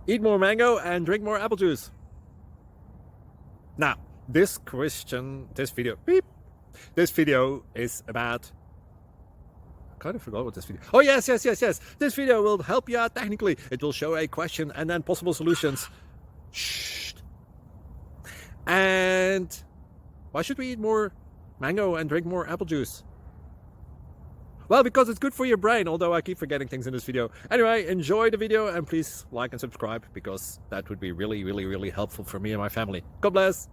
Eat more mango and drink more apple juice. Now, this video is about, I kind of forgot what this video. Oh, yes. This video will help you out technically. It will show a question and then possible solutions. Shh. And why should we eat more mango and drink more apple juice? Well, because it's good for your brain, although I keep forgetting things in this video. Anyway, enjoy the video and please like and subscribe, because that would be really helpful for me and my family. God bless.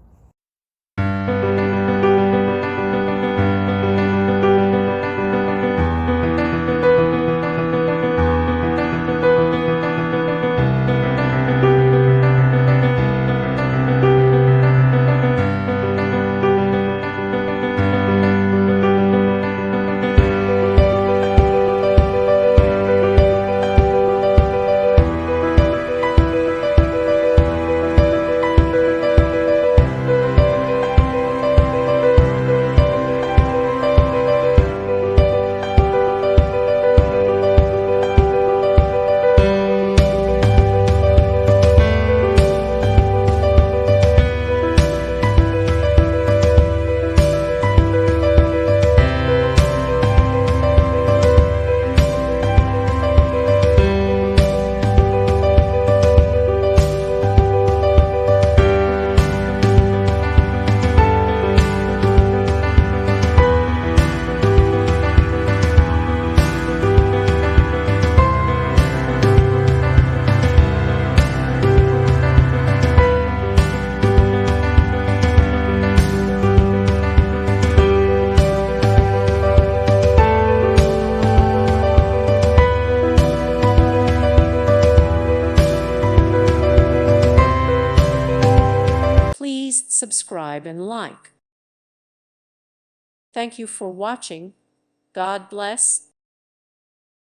Please subscribe and like. Thank you for watching. God bless.